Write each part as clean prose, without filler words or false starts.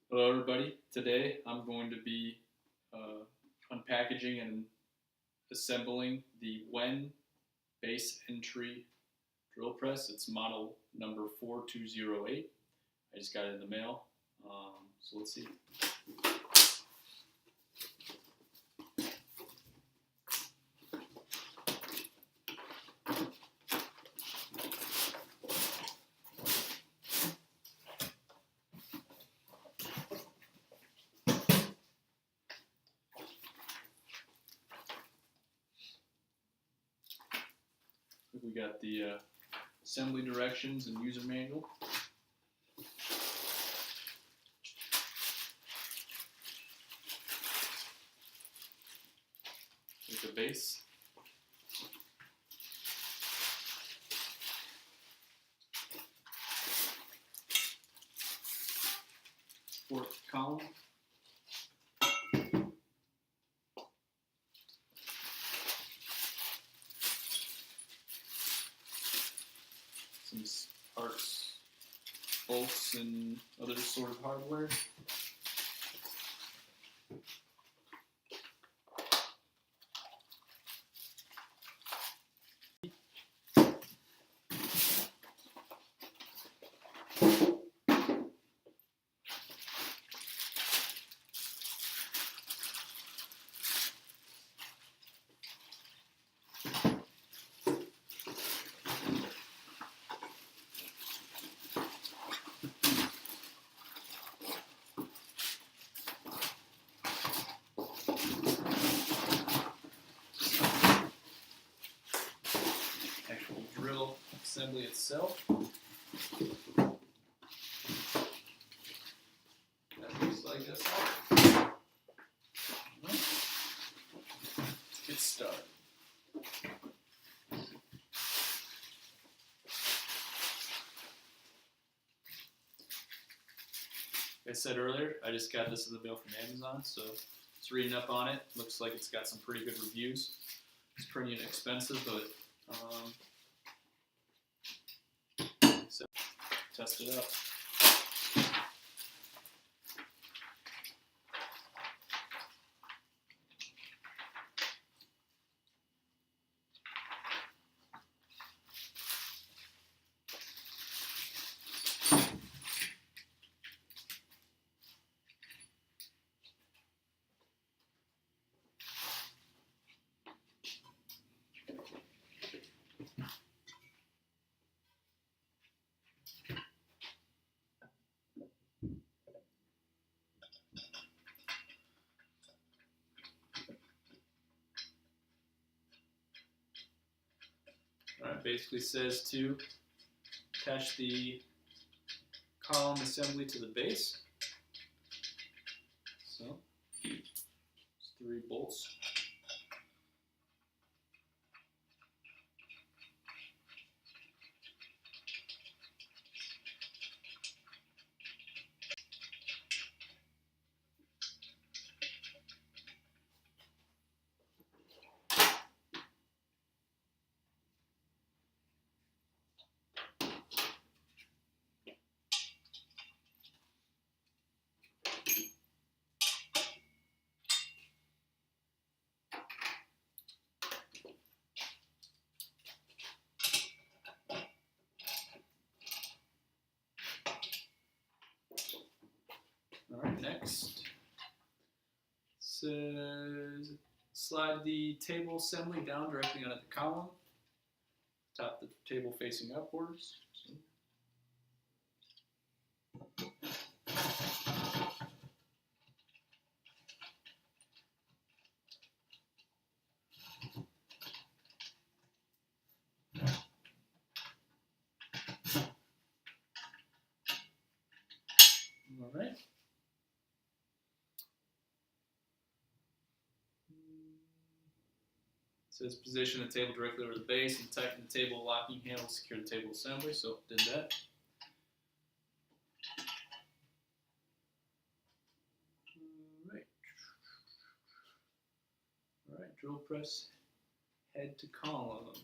Hello everybody, today I'm going to be unpackaging and assembling the WEN base entry drill press. It's model number 4208. I just got it in the mail, so let's see. We got the assembly directions and user manual. With the base. Fourth column. Some parts, bolts, and other sort of hardware. Actual drill assembly itself. That looks like this. Let's get started. Like I said earlier, I just got this in the mail from Amazon, so just reading up on it. Looks like it's got some pretty good reviews. It's pretty inexpensive, but so test it out. Alright, basically says to attach the column assembly to the base. So, it's 3 bolts. Alright, next says slide the table assembly down directly onto the column. Top the table facing upwards. Alright. It says position the table directly over the base and tighten the table locking handle to secure the table assembly, so did that. Alright, drill press head to column.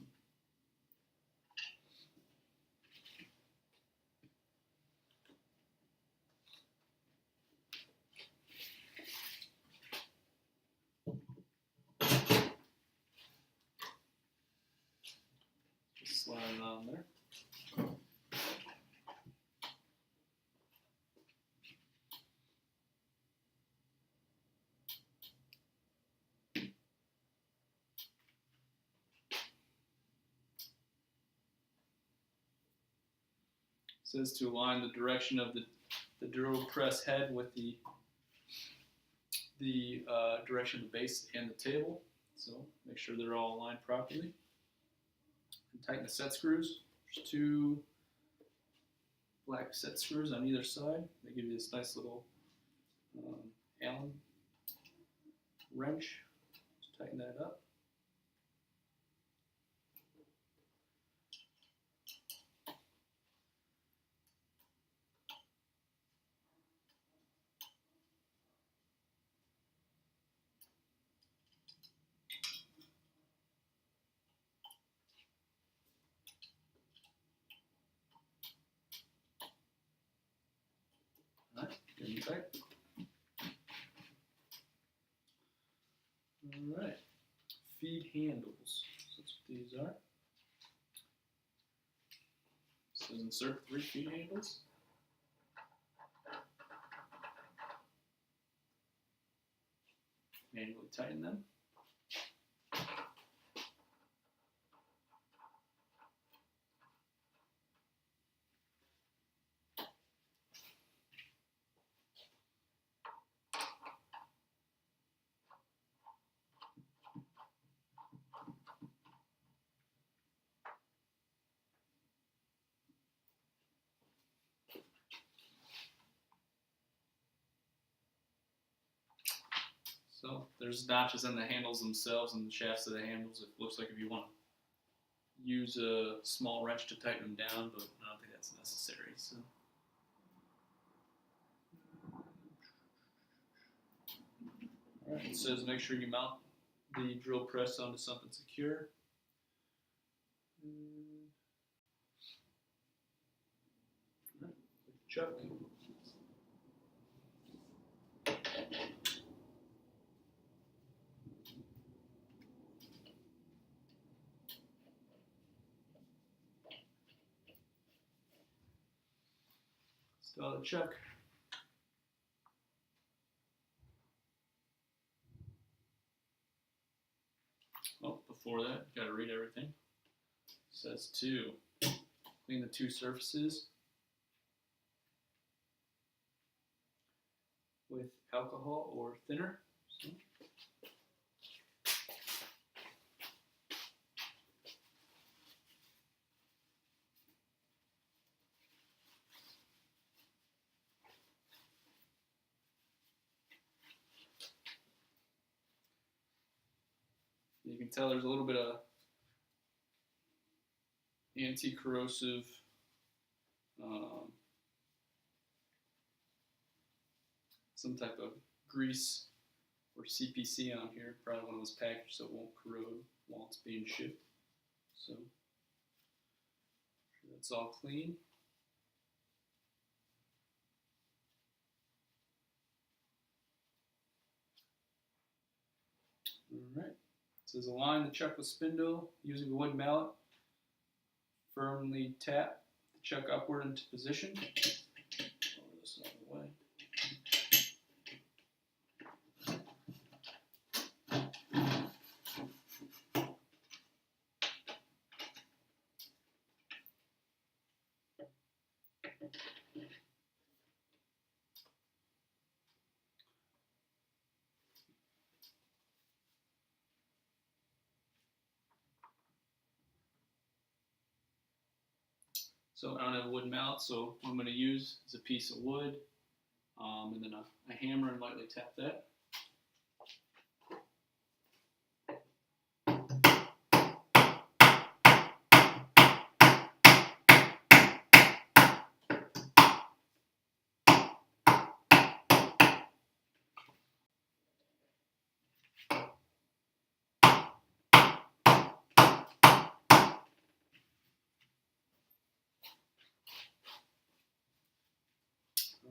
on there. It says to align the direction of the drill press head with the direction of the base and the table. So make sure they're all aligned properly. And tighten the set screws. There's 2 black set screws on either side. They give you this nice little Allen wrench. Just tighten that up. Getting tight. Alright. Feed handles. So that's what these are. It says insert 3 feed handles. Manually tighten them. So there's notches in the handles themselves and the shafts of the handles. It looks like if you want to use a small wrench to tighten them down, but I don't think that's necessary. So. Alright, it says make sure you mount the drill press onto something secure. Alright, chuck. Install the chuck. Oh, before that, you gotta read everything. It says to clean the 2 surfaces with alcohol or thinner. So. You can tell there's a little bit of anti-corrosive some type of grease or CPC on here, probably one of those packaged so it won't corrode while it's being shipped. So that's all clean. Alright. It says align the chuck with spindle using a wood mallet. Firmly tap the chuck upward into position. Lower this out of the way. So I don't have a wood mallet, so what I'm going to use is a piece of wood, and then a hammer, and lightly tap that.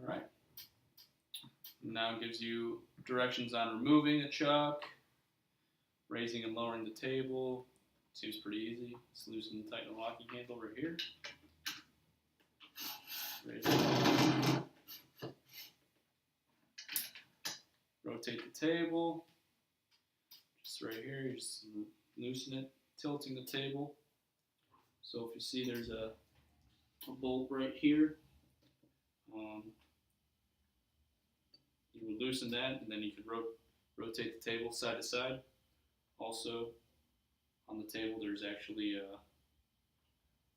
Alright. Now it gives you directions on removing a chuck, raising and lowering the table, Seems pretty easy. Just loosen and tighten the locking handle right here. Rotate the table. Just right here, you just loosen it, tilting the table. So if you see there's a bolt right here, you would loosen that, and then you could rotate the table side to side. Also, on the table there's actually a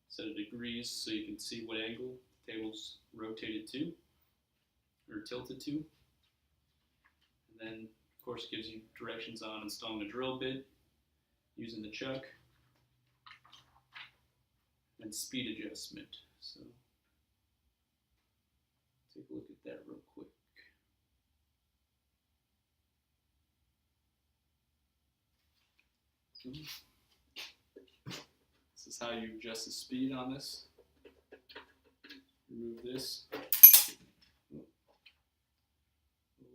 set of degrees so you can see what angle the table's rotated to, or tilted to. And then, of course, it gives you directions on installing a drill bit, using the chuck, and speed adjustment. So, take a look at that real quick. This is how you adjust the speed on this. Remove this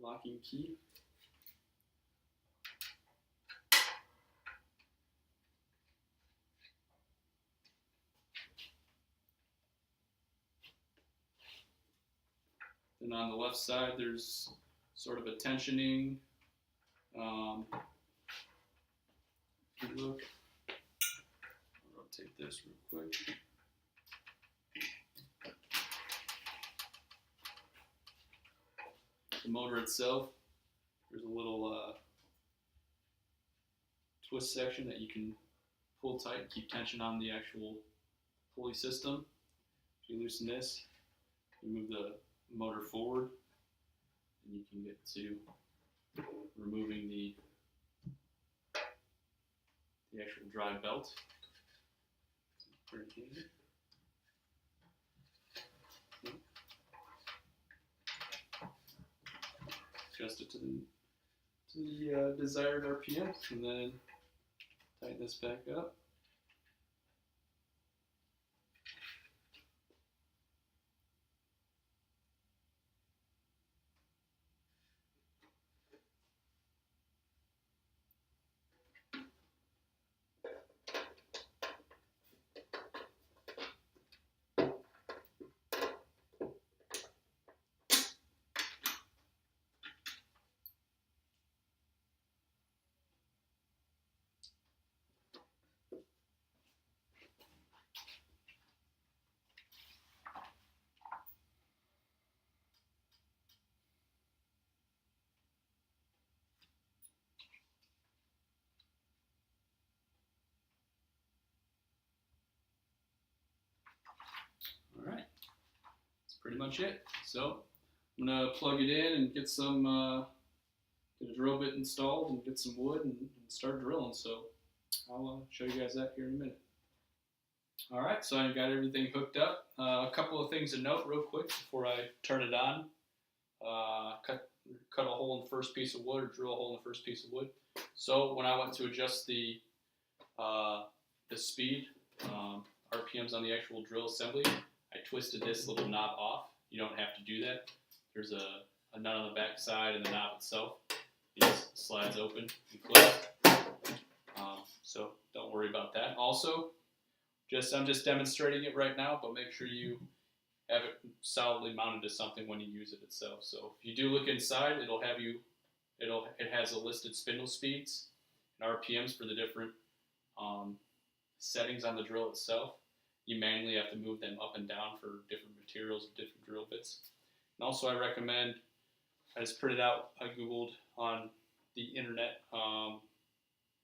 locking key. Then on the left side, there's sort of a tensioning. If you look, I'll rotate this real quick. The motor itself, there's a little twist section that you can pull tight and keep tension on the actual pulley system. If you loosen this, you move the motor forward, and you can get to removing the actual drive belt. Adjust it to the desired RPM, and then tighten this back up. Alright, that's pretty much it. So I'm going to plug it in and get a drill bit installed and get some wood and start drilling. So I'll show you guys that here in a minute. Alright, so I got everything hooked up. A couple of things to note real quick before I turn it on. Cut a hole in the first piece of wood, or drill a hole in the first piece of wood. So when I went to adjust the speed, RPMs on the actual drill assembly, I twisted this little knob off. You don't have to do that. There's a nut on the back side, and the knob itself just slides open and closed. So don't worry about that. Also, I'm just demonstrating it right now, but make sure you have it solidly mounted to something when you use it itself. So if you do look inside, it has a listed spindle speeds and RPMs for the different settings on the drill itself. You manually have to move them up and down for different materials and different drill bits. And also I recommend, I just printed out, I Googled on the internet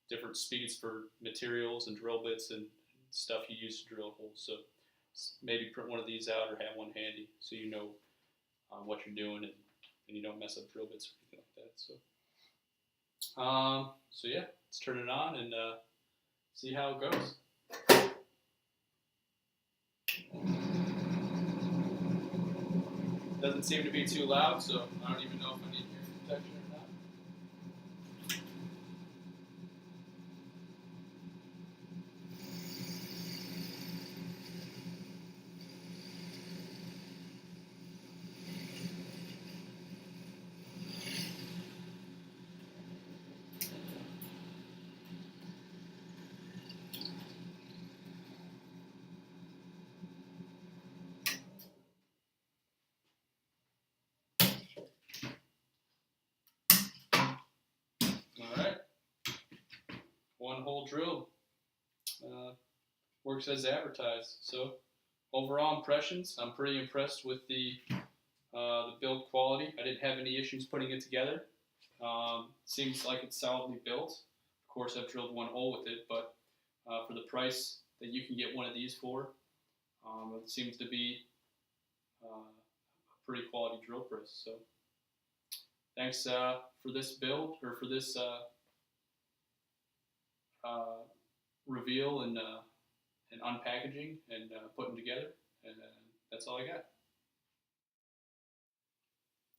different speeds for materials and drill bits and stuff you use to drill holes. So maybe print one of these out or have one handy so you know what you're doing and you don't mess up drill bits or anything like that. So yeah, let's turn it on and see how it goes. Doesn't seem to be too loud, so I don't even know if I need ear protection or not. one hole drilled. Works as advertised. So overall impressions, I'm pretty impressed with the build quality. I didn't have any issues putting it together. Seems like it's solidly built. Of course, I've drilled one hole with it, but for the price that you can get one of these for, it seems to be a pretty quality drill press. So thanks for this build, or for this reveal and unpackaging and putting together. And that's all I got.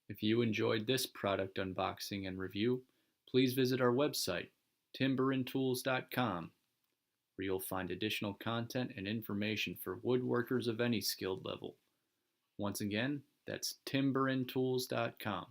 If you enjoyed this product unboxing and review, please visit our website, TimberAndTools.com, where you'll find additional content and information for woodworkers of any skilled level. Once again, that's TimberAndTools.com.